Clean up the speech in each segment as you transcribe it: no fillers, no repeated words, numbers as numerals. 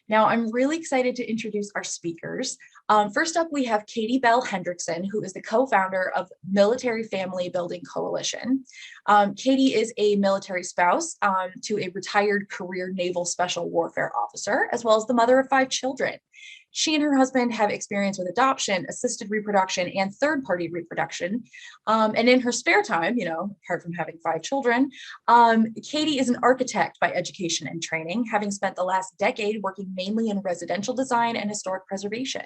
Now, I'm really excited to introduce our speakers. First up, we have Katy Hendrickson, who is the co-founder of Military Family Building Coalition. Katy is a military spouse to a retired career naval special warfare officer, as well as the mother of 5 children. She and her husband have experience with adoption, assisted reproduction, and third-party reproduction. And in her spare time, apart from having 5 children, Katy is an architect by education and training, having spent the last decade working mainly in residential design and historic preservation.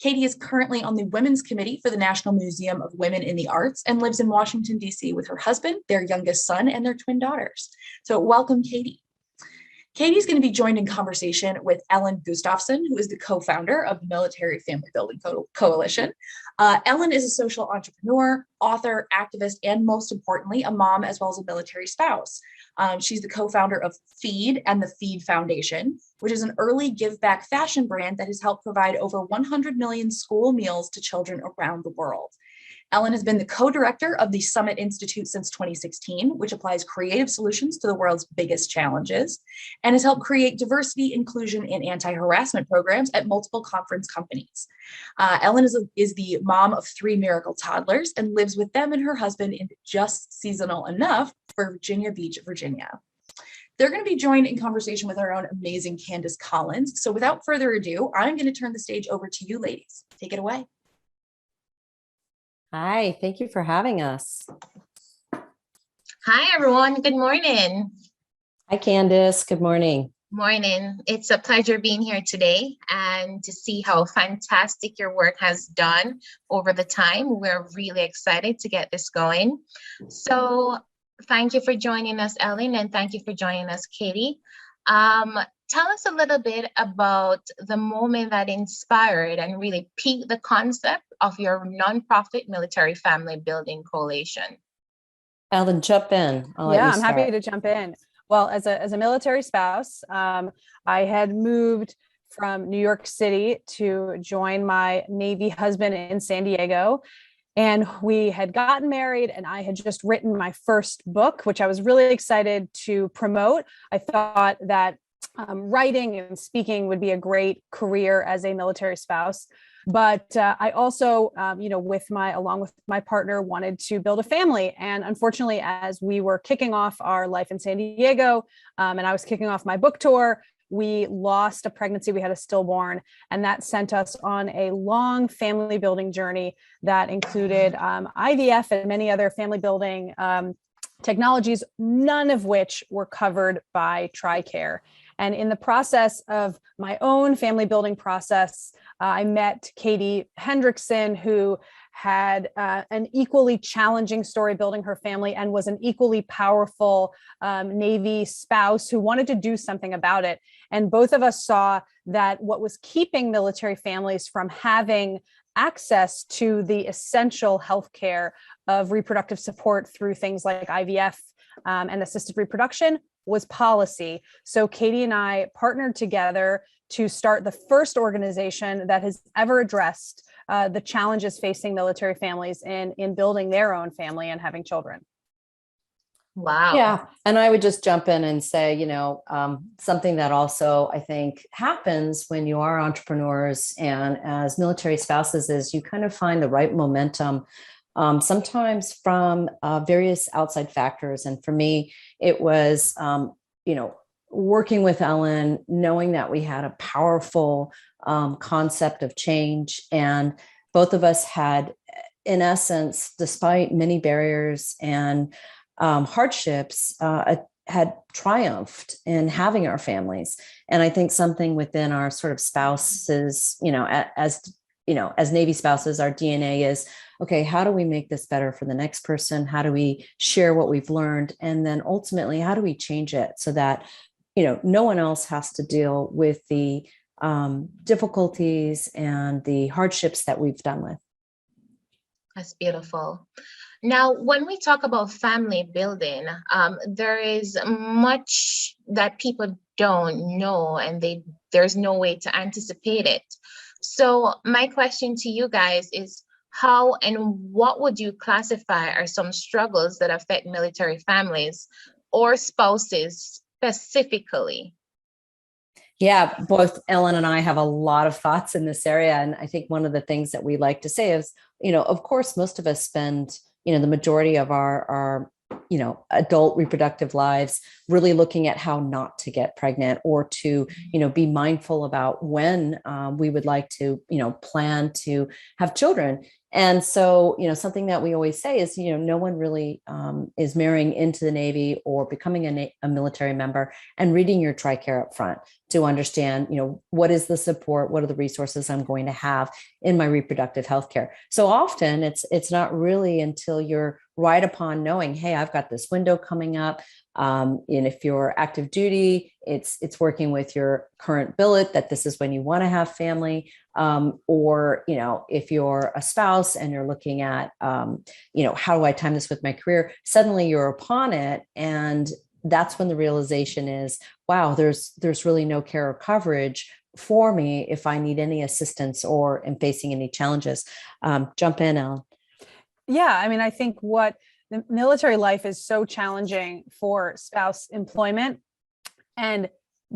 Katy is currently on the Women's Committee for the National Museum of Women in the Arts and lives in Washington, D.C. with her husband, their youngest son, and their twin daughters. So welcome, Katy. Katy's going to be joined in conversation with Ellen Gustafson, who is the co-founder of the Military Family Building Coalition. Ellen is a social entrepreneur, author, activist, and most importantly, a mom as well as a military spouse. She's the co-founder of Feed and the Feed Foundation, which is an early give-back fashion brand that has helped provide over 100 million school meals to children around the world. Ellen has been the co-director of the Summit Institute since 2016, which applies creative solutions to the world's biggest challenges, and has helped create diversity, inclusion, and anti-harassment programs at multiple conference companies. Ellen is the mom of 3 miracle toddlers and lives with them and her husband in just seasonal enough for Virginia Beach, Virginia. They're going to be joined in conversation with our own amazing Candace Collins. So without further ado, I'm going to turn the stage over to you ladies. Take it away. Hi, thank you for having us. Hi, everyone. Good morning. Hi, Candace. Good morning. Morning. It's a pleasure being here today and to see how fantastic your work has done over the time. We're really excited to get this going. So thank you for joining us, Ellen, and thank you for joining us, Katy. Tell us a little bit about the moment that inspired and really piqued the concept of your nonprofit Military Family Building Coalition. Ellen, jump in. I'm happy to jump in. Well, as a military spouse, I had moved from New York City to join my Navy husband in San Diego. And we had gotten married and I had just written my first book, which I was really excited to promote. I thought that writing and speaking would be a great career as a military spouse. But I also, along with my partner, wanted to build a family. And unfortunately, as we were kicking off our life in San Diego, and I was kicking off my book tour, we lost a pregnancy. We had a stillborn, and that sent us on a long family building journey that included IVF and many other family building technologies, none of which were covered by Tricare. And in the process of my own family building process, I met Katy Hendrickson, who had an equally challenging story building her family and was an equally powerful Navy spouse who wanted to do something about it. And both of us saw that what was keeping military families from having access to the essential healthcare of reproductive support through things like IVF and assisted reproduction was policy. So Katy and I partnered together to start the first organization that has ever addressed the challenges facing military families in building their own family and having children. Wow. Yeah. And I would just jump in and say, something that also I think happens when you are entrepreneurs and as military spouses is you kind of find the right momentum, sometimes from various outside factors. And for me, it was, working with Ellen, knowing that we had a powerful concept of change. And both of us had, in essence, despite many barriers and hardships, had triumphed in having our families. And I think something within our sort of spouses, as Navy spouses, our DNA is, okay, how do we make this better for the next person? How do we share what we've learned? And then ultimately, how do we change it so that, no one else has to deal with the difficulties and the hardships that we've done with? That's beautiful. Now, when we talk about family building, there is much that people don't know, and there's no way to anticipate it. So my question to you guys is, how and what would you classify are some struggles that affect military families or spouses specifically? Yeah, both Ellen and I have a lot of thoughts in this area. And I think one of the things that we like to say is, of course, most of us spend, the majority of our adult reproductive lives really looking at how not to get pregnant, or to, be mindful about when we would like to, plan to have children. And so, something that we always say is, no one really is marrying into the Navy or becoming a military member and reading your Tricare up front to understand, what is the support, what are the resources I'm going to have in my reproductive health care. So often it's not really until you're right upon knowing, hey, I've got this window coming up. And if you're active duty, it's working with your current billet that this is when you want to have family. Or, if you're a spouse and you're looking at, how do I time this with my career? Suddenly you're upon it. And that's when the realization is, wow, there's really no care or coverage for me if I need any assistance or am facing any challenges. Jump in, Ellen. Yeah, I mean, I think what the military life is so challenging for spouse employment, and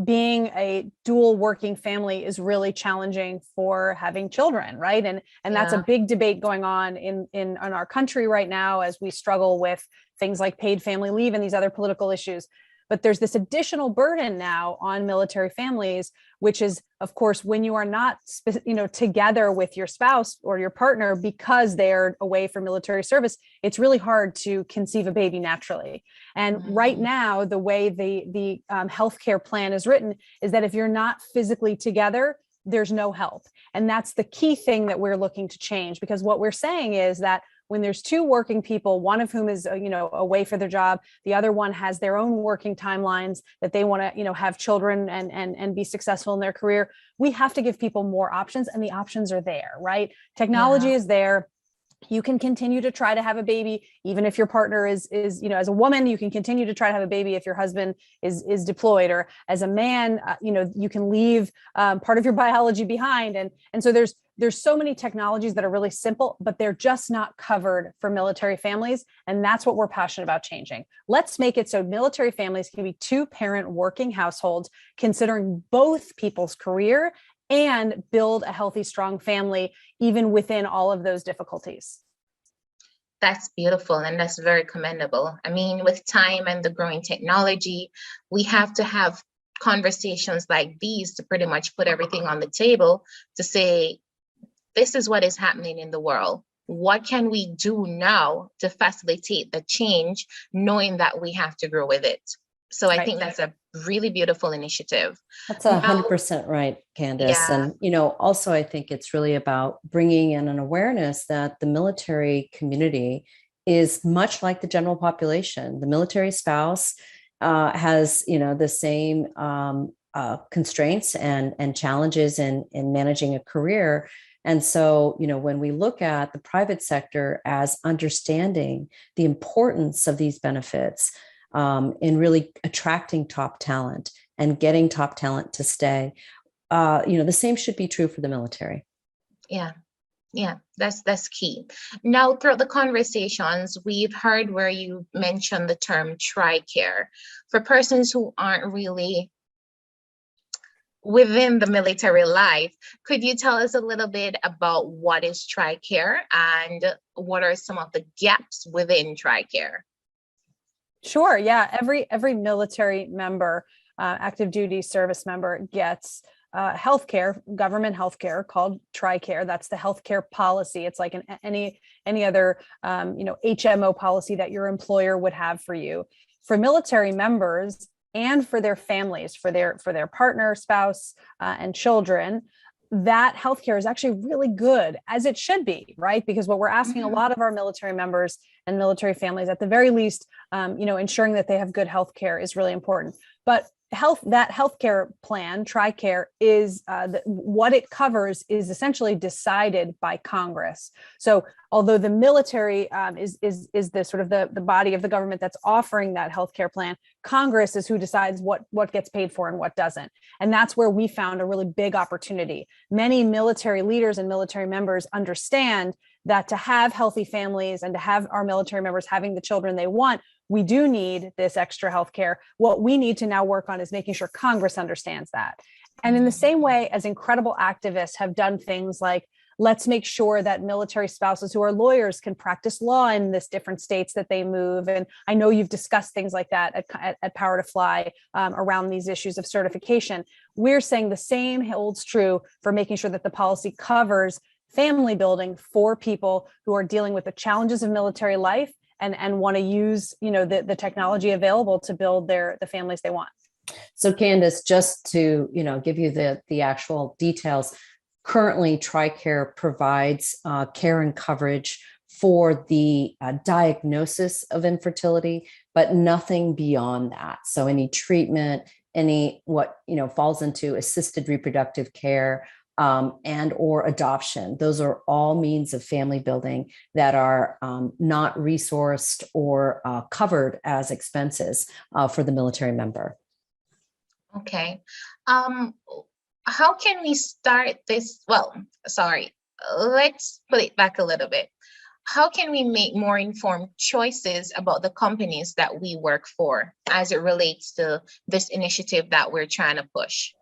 being a dual working family is really challenging for having children, right? And that's a big debate going on in our country right now as we struggle with things like paid family leave and these other political issues. But there's this additional burden now on military families, which is, of course, when you are not, together with your spouse or your partner because they're away for military service, it's really hard to conceive a baby naturally. And right now, the way the healthcare plan is written is that if you're not physically together, there's no help. And that's the key thing that we're looking to change, because what we're saying is that when there's two working people, one of whom is, away for their job, the other one has their own working timelines that they want to, have children and be successful in their career, we have to give people more options, and the options are there, right? Technology is there. You can continue to try to have a baby, even if your partner is, as a woman, you can continue to try to have a baby if your husband is deployed, or as a man, you can leave part of your biology behind. And so there's so many technologies that are really simple, but they're just not covered for military families. And that's what we're passionate about changing. Let's make it so military families can be 2-parent working households, considering both people's career, and build a healthy, strong family, even within all of those difficulties. That's beautiful, and that's very commendable. I mean, with time and the growing technology, we have to have conversations like these to pretty much put everything on the table to say, this is what is happening in the world. What can we do now to facilitate the change, knowing that we have to grow with it? So I think that's a really beautiful initiative. That's 100% right, Candace. Yeah. And, also I think it's really about bringing in an awareness that the military community is much like the general population. The military spouse has, the same constraints and challenges in managing a career. And so, when we look at the private sector as understanding the importance of these benefits, in really attracting top talent and getting top talent to stay, the same should be true for the military. Yeah, that's key. Now, throughout the conversations, we've heard where you mentioned the term Tricare. For persons who aren't really within the military life, could you tell us a little bit about what is Tricare and what are some of the gaps within Tricare? Sure. Yeah. Every military member, active duty service member gets healthcare, government healthcare called Tricare. That's the healthcare policy. It's like any other, HMO policy that your employer would have for you. For military members and for their families, for their partner, spouse, and children, that healthcare is actually really good, as it should be, right? Because what we're asking a lot of our military members and military families, at the very least, ensuring that they have good healthcare is really important. But that healthcare plan, Tricare, is what it covers is essentially decided by Congress. So although the military is the sort of the body of the government that's offering that healthcare plan, Congress is who decides what gets paid for and what doesn't. And that's where we found a really big opportunity. Many military leaders and military members understand that to have healthy families and to have our military members having the children they want, we do need this extra healthcare. What we need to now work on is making sure Congress understands that. And in the same way as incredible activists have done things like, let's make sure that military spouses who are lawyers can practice law in this different states that they move. And I know you've discussed things like that at Power to Fly around these issues of certification. We're saying the same holds true for making sure that the policy covers family building for people who are dealing with the challenges of military life and want to use, the technology available to build the families they want. So Candace, just to, give you the actual details, currently Tricare provides care and coverage for the diagnosis of infertility, but nothing beyond that. So any treatment, what falls into assisted reproductive care, and or adoption. Those are all means of family building that are not resourced or covered as expenses for the military member. Okay. How can we start this? Well, sorry, let's put it back a little bit. How can we make more informed choices about the companies that we work for as it relates to this initiative that we're trying to push?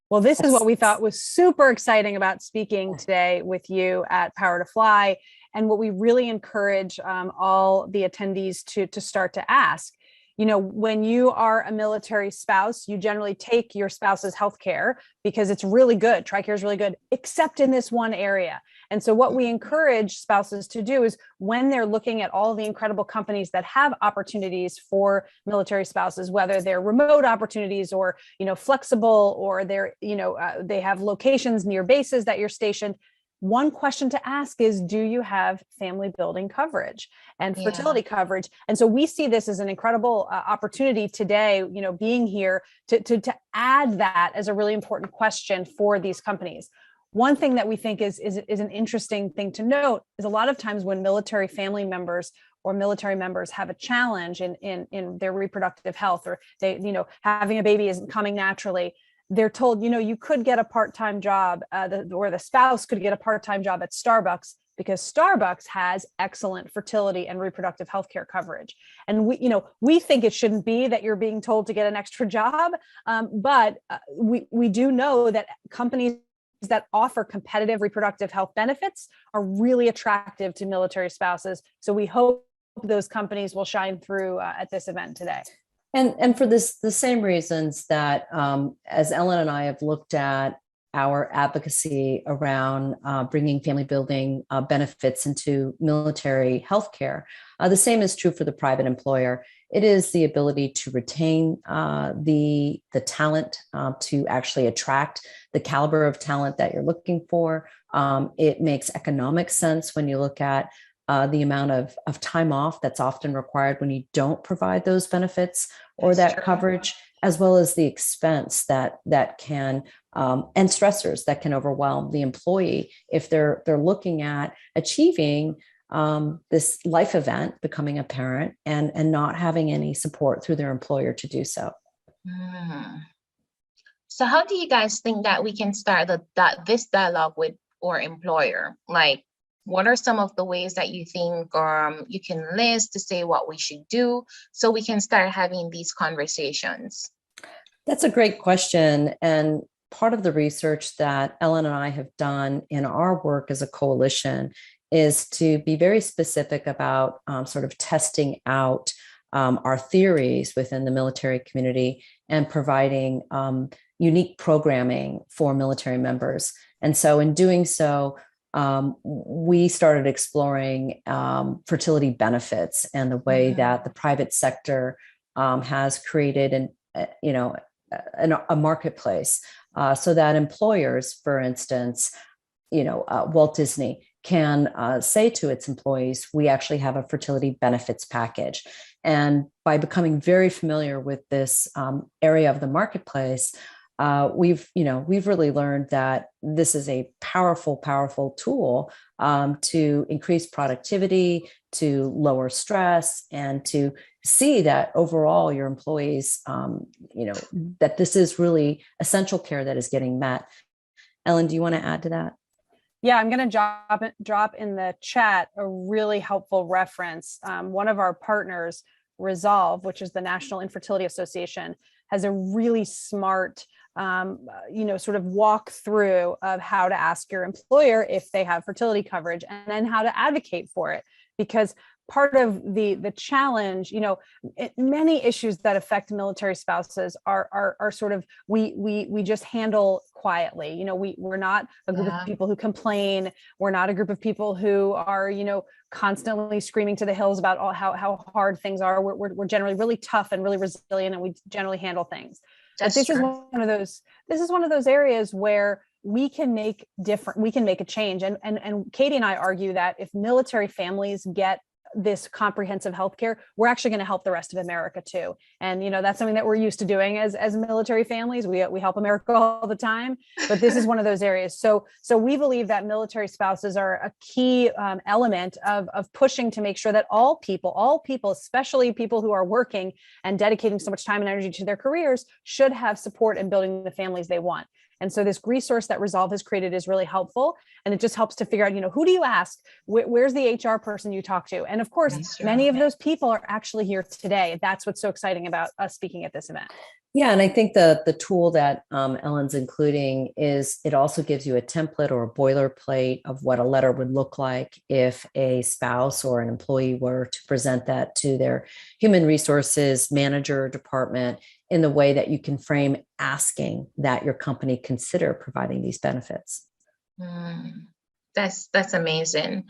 Well, this is what we thought was super exciting about speaking today with you at Power to Fly, and what we really encourage all the attendees to start to ask. When you are a military spouse, you generally take your spouse's healthcare because it's really good. Tricare is really good, except in this one area. And so what we encourage spouses to do is when they're looking at all the incredible companies that have opportunities for military spouses, whether they're remote opportunities or, flexible, or they have locations near bases that you're stationed, one question to ask is, do you have family building coverage and fertility coverage? And so we see this as an incredible opportunity today, being here to add that as a really important question for these companies. One thing that we think is an interesting thing to note is a lot of times when military family members or military members have a challenge in their reproductive health, or they, having a baby isn't coming naturally, they're told, you could get a part-time job, or the spouse could get a part-time job at Starbucks because Starbucks has excellent fertility and reproductive health care coverage. And we think it shouldn't be that you're being told to get an extra job, but we do know that companies that offer competitive reproductive health benefits are really attractive to military spouses. So we hope those companies will shine through at this event today. And for the same reasons that, as Ellen and I have looked at our advocacy around bringing family building benefits into military healthcare, the same is true for the private employer. It is the ability to retain the talent, to actually attract the caliber of talent that you're looking for. It makes economic sense when you look at the amount of time off that's often required when you don't provide those benefits or that coverage, as well as the expense that can and stressors that can overwhelm the employee if they're looking at achieving this life event, becoming a parent, and not having any support through their employer to do so. So how do you guys think that we can start this dialogue with our employer? Like, what are some of the ways that you think you can list to say what we should do so we can start having these conversations? That's a great question. And part of the research that Ellen and I have done in our work as a coalition is to be very specific about sort of testing out our theories within the military community and providing unique programming for military members. And so in doing so, we started exploring fertility benefits and the way that the private sector has created a marketplace so that employers, for instance, Walt Disney can say to its employees, we actually have a fertility benefits package. And by becoming very familiar with this area of the marketplace, we've really learned that this is a powerful tool to increase productivity, to lower stress, and to see that overall your employees, that this is really essential care that is getting met. Ellen, do you want to add to that? Yeah, I'm going to drop in the chat a really helpful reference. One of our partners, Resolve, which is the National Infertility Association, has a really smart sort of walk through of how to ask your employer if they have fertility coverage, and then how to advocate for it. Because part of the challenge, many issues that affect military spouses are sort of, we just handle quietly. We're not a group of people who complain. We're not a group of people who are, constantly screaming to the hills about how hard things are. We're generally really tough and really resilient, and we generally handle things. But this is one of those areas where we can make a change. And Katy and I argue that if military families get this comprehensive healthcare, we're actually going to help the rest of America too. And that's something that we're used to doing as military families. We help America all the time, but this is one of those areas. So we believe that military spouses are a key element of pushing to make sure that all people, especially people who are working and dedicating so much time and energy to their careers, should have support in building the families they want. And so this resource that Resolve has created is really helpful. And it just helps to figure out, who do you ask? Where's the HR person you talk to? And of course, many of those people are actually here today. That's what's so exciting about us speaking at this event. Yeah, and I think the tool that Ellen's including is, it also gives you a template or a boilerplate of what a letter would look like if a spouse or an employee were to present that to their human resources manager department, in the way that you can frame asking that your company consider providing these benefits. That's amazing.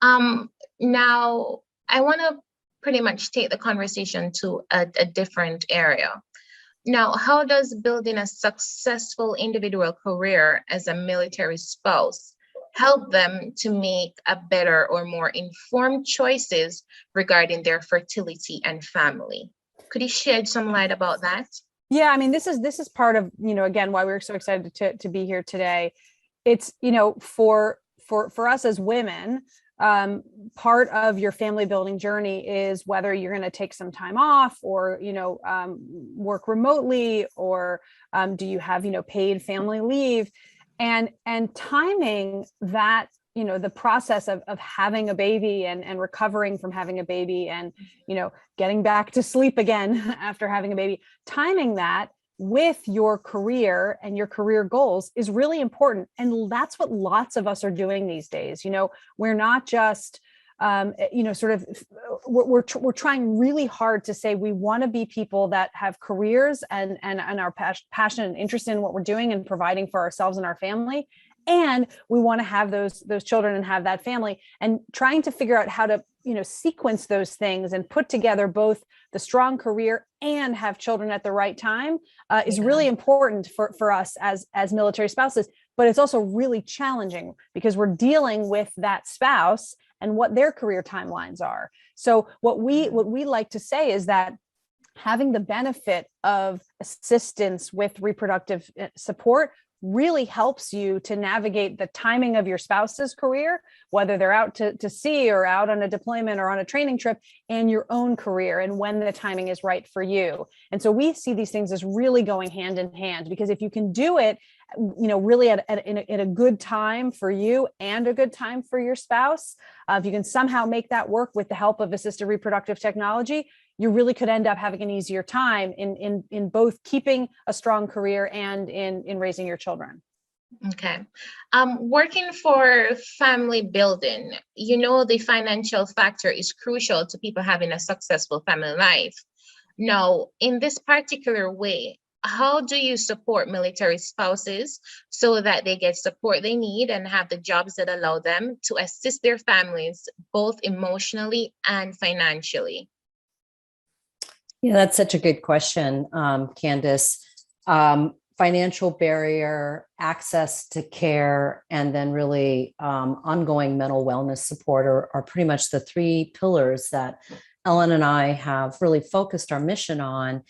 Now, I want to pretty much take the conversation to a different area. Now, how does building a successful individual career as a military spouse help them to make a better or more informed choices regarding their fertility and family? Could you shed some light about that? Yeah, I mean, this is part of, again, why we're so excited to be here today. It's, for us as women, part of your family building journey is whether you're going to take some time off or, work remotely, or do you have, paid family leave, and timing that, the process of having a baby and recovering from having a baby and, getting back to sleep again after having a baby, timing that with your career and your career goals is really important. And that's what lots of us are doing these days. We're not just, we're trying really hard to say we want to be people that have careers and are passionate and interested in what we're doing and providing for ourselves and our family. And we want to have those children and have that family, and trying to figure out how to, sequence those things and put together both the strong career and have children at the right time is really important for us as military spouses. But it's also really challenging because we're dealing with that spouse and what their career timelines are. So what we like to say is that having the benefit of assistance with reproductive support really helps you to navigate the timing of your spouse's career, whether they're out to sea or out on a deployment or on a training trip, and your own career, and when the timing is right for you. And so we see these things as really going hand in hand, because if you can do it, really at a good time for you and a good time for your spouse, if you can somehow make that work with the help of assisted reproductive technology, you really could end up having an easier time in both keeping a strong career and in raising your children. Okay. Working for family building, the financial factor is crucial to people having a successful family life. Now, in this particular way, how do you support military spouses so that they get support they need and have the jobs that allow them to assist their families, both emotionally and financially? Yeah, that's such a good question, Candace. Financial barrier, access to care, and then really ongoing mental wellness support are pretty much the three pillars that Ellen and I have really focused our mission on,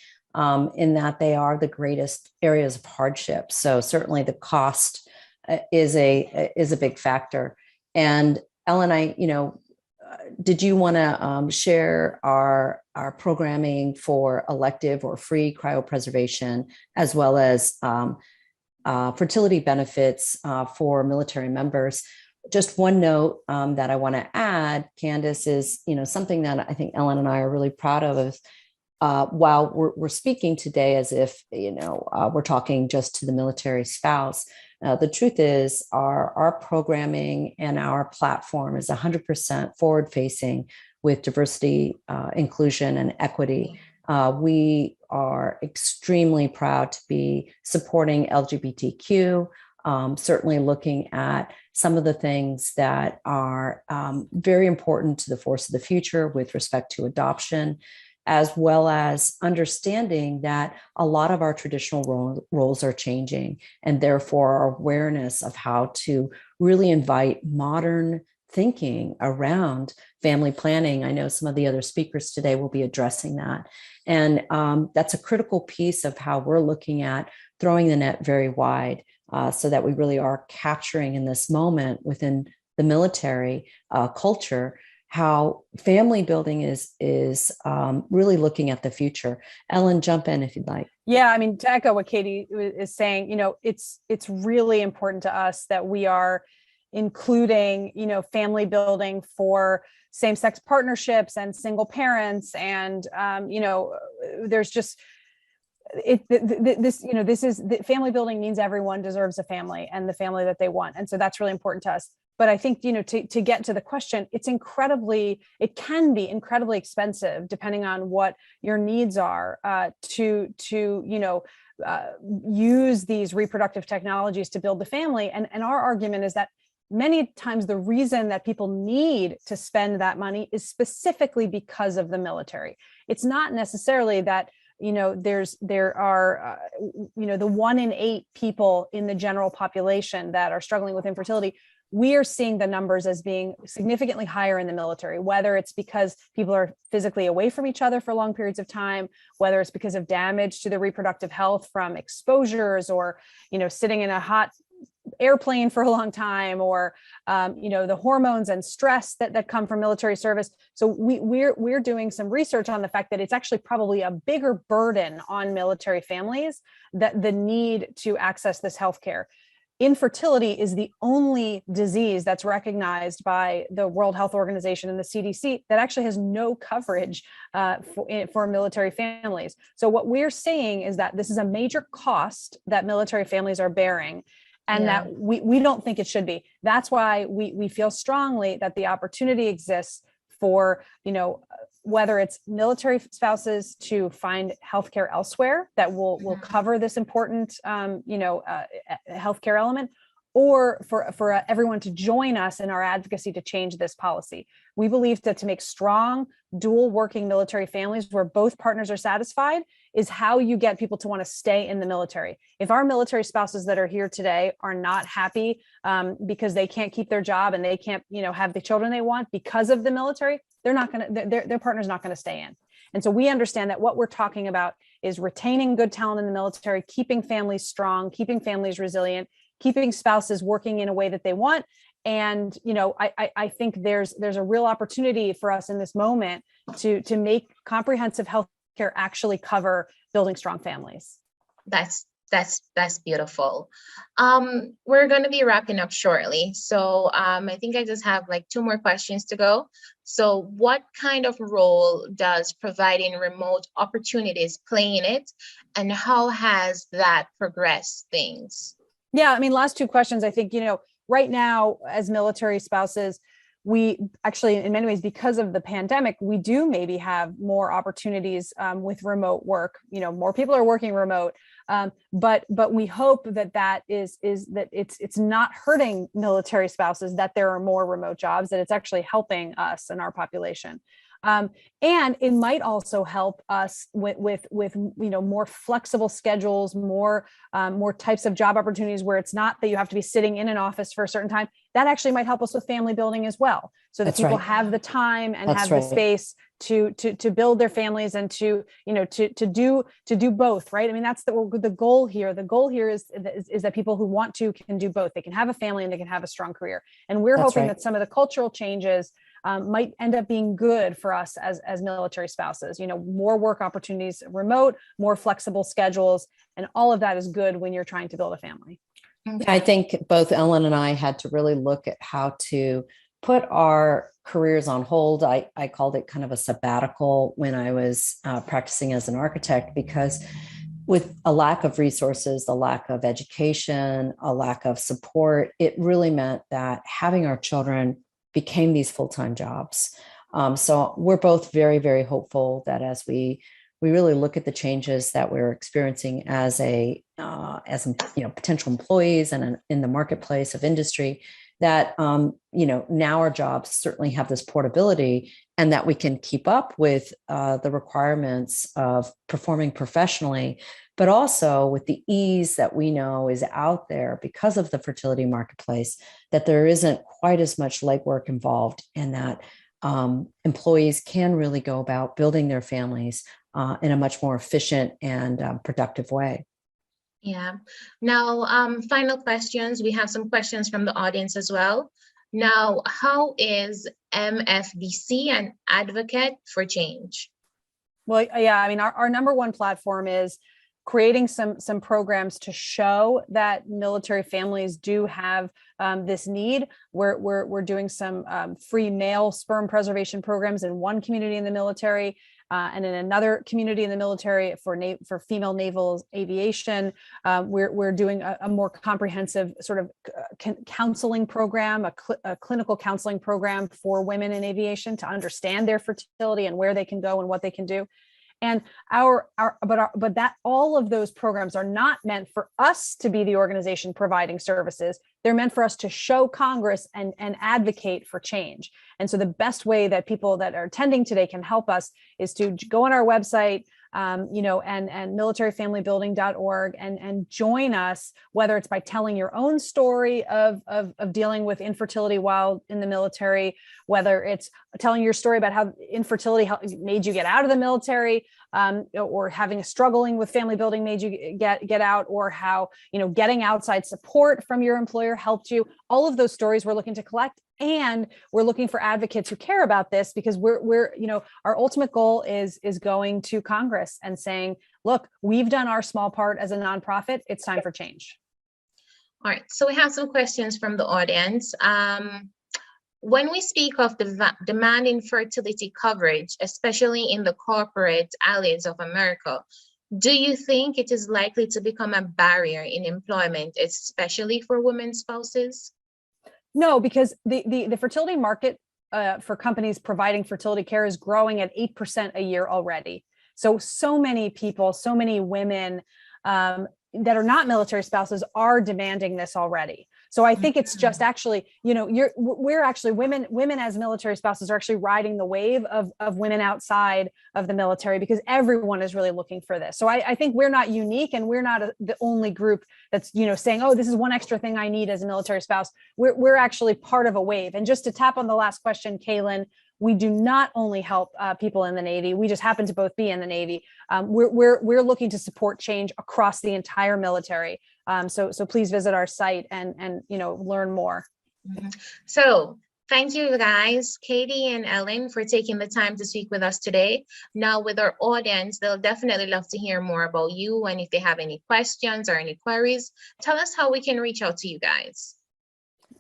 in that they are the greatest areas of hardship. So certainly the cost is a big factor. And Ellen, did you want to share our programming for elective or free cryopreservation, as well as fertility benefits for military members? Just one note that I want to add, Candace, is something that I think Ellen and I are really proud of while we're speaking today as if, we're talking just to the military spouse, the truth is our programming and our platform is 100% forward facing with diversity, inclusion, and equity. We are extremely proud to be supporting LGBTQ, certainly looking at some of the things that are very important to the force of the future with respect to adoption, as well as understanding that a lot of our traditional roles are changing, and therefore our awareness of how to really invite modern thinking around family planning. I know some of the other speakers today will be addressing that. And that's a critical piece of how we're looking at throwing the net very wide, so that we really are capturing in this moment within the military culture how family building is really looking at the future. Ellen, jump in if you'd like. Yeah, I mean, to echo what Katy is saying, it's really important to us that we are including, family building for same-sex partnerships and single parents. And, there's just, family building means everyone deserves a family and the family that they want. And so that's really important to us. But I think, to get to the question, it can be incredibly expensive depending on what your needs are, to use these reproductive technologies to build the family. And our argument is that many times the reason that people need to spend that money is specifically because of the military. It's not necessarily that, there are the 1 in 8 people in the general population that are struggling with infertility. We are seeing the numbers as being significantly higher in the military, whether it's because people are physically away from each other for long periods of time, whether it's because of damage to their reproductive health from exposures, or, sitting in a hot airplane for a long time, or the hormones and stress that come from military service. So we're doing some research on the fact that it's actually probably a bigger burden on military families, that the need to access this healthcare. Infertility is the only disease that's recognized by the World Health Organization and the CDC that actually has no coverage for military families. So what we're saying is that this is a major cost that military families are bearing, and that we don't think it should be. That's why we feel strongly that the opportunity exists for, whether it's military spouses to find healthcare elsewhere that will cover this important, healthcare element, or for everyone to join us in our advocacy to change this policy. We believe that to make strong dual working military families where both partners are satisfied is how you get people to want to stay in the military. If our military spouses that are here today are not happy because they can't keep their job and they can't, have the children they want because of the military, their partner's not going to stay in. And so we understand that what we're talking about is retaining good talent in the military, keeping families strong, keeping families resilient, keeping spouses working in a way that they want. And, I think there's a real opportunity for us in this moment to make comprehensive health care actually cover building strong families. That's beautiful. We're going to be wrapping up shortly. So I think I just have like 2 more questions to go. So what kind of role does providing remote opportunities play in it? And how has that progressed things? Yeah, I mean, last 2 questions, I think, right now as military spouses, we actually, in many ways, because of the pandemic, we do maybe have more opportunities with remote work. More people are working remote, but we hope that it's not hurting military spouses that there are more remote jobs, that it's actually helping us and our population. And it might also help us with more flexible schedules, more types of job opportunities where it's not that you have to be sitting in an office for a certain time. That actually might help us with family building as well, so that people have the time and have the space to build their families and to do both, right? I mean, that's the goal here. The goal here is that people who want to can do both. They can have a family and they can have a strong career. And we're hoping that some of the cultural changes might end up being good for us as military spouses. More work opportunities remote, more flexible schedules, and all of that is good when you're trying to build a family. I think both Ellen and I had to really look at how to put our careers on hold. I called it kind of a sabbatical when I was practicing as an architect, because with a lack of resources, the lack of education, a lack of support, it really meant that having our children became these full-time jobs. So we're both very, very hopeful that as we really look at the changes that we're experiencing as potential employees and in the marketplace of industry, that now our jobs certainly have this portability, and that we can keep up with the requirements of performing professionally, but also with the ease that we know is out there because of the fertility marketplace, that there isn't quite as much legwork involved, and that employees can really go about building their families in a much more efficient and productive way. Yeah. Now, final questions. We have some questions from the audience as well. Now, how is MFBC an advocate for change? Well, yeah, I mean, our number one platform is creating some programs to show that military families do have this need. We're doing some free male sperm preservation programs in one community in the military, and in another community in the military for female naval aviation. We're doing a more comprehensive sort of counseling program, a clinical counseling program for women in aviation to understand their fertility and where they can go and what they can do. And but all of those programs are not meant for us to be the organization providing services. They're meant for us to show Congress and advocate for change. And so the best way that people that are attending today can help us is to go on our website, and militaryfamilybuilding.org and join us, whether it's by telling your own story of dealing with infertility while in the military, whether it's telling your story about how infertility made you get out of the military, or struggling with family building made you get out, or how, getting outside support from your employer helped you. All of those stories we're looking to collect. And we're looking for advocates who care about this, because we're our ultimate goal is going to Congress and saying, look, we've done our small part as a nonprofit. It's time for change. All right. So we have some questions from the audience. When we speak of demanding fertility coverage, especially in the corporate allies of America, do you think it is likely to become a barrier in employment, especially for women spouses? No, because the fertility market for companies providing fertility care is growing at 8% a year already. So many people, so many women that are not military spouses are demanding this already. So I think it's just actually, we're actually women as military spouses are actually riding the wave of women outside of the military, because everyone is really looking for this. So I think we're not unique, and we're not the only group that's, saying, oh, this is one extra thing I need as a military spouse. We're actually part of a wave. And just to tap on the last question, Kaylin, we do not only help people in the Navy. We just happen to both be in the Navy. We're looking to support change across the entire military. So please visit our site and learn more. Mm-hmm. So thank you guys, Katy and Ellen, for taking the time to speak with us today. Now with our audience, they'll definitely love to hear more about you. And if they have any questions or any queries, tell us how we can reach out to you guys.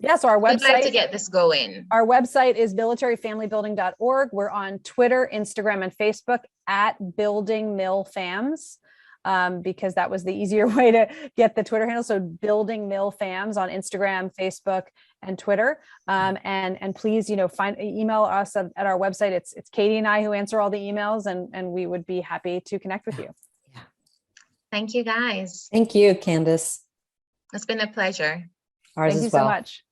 Yeah, so our website. We'd like to get this going. Our website is militaryfamilybuilding.org. We're on Twitter, Instagram, and Facebook at Building Mill Fams, because that was the easier way to get the Twitter handle. So Building Mill Fams on Instagram, Facebook, and Twitter. And please, email us at our website. It's Katy and I who answer all the emails, and we would be happy to connect with you. Yeah. Thank you, guys. Thank you, Candace. It's been a pleasure. Ours Thank you as well. so much.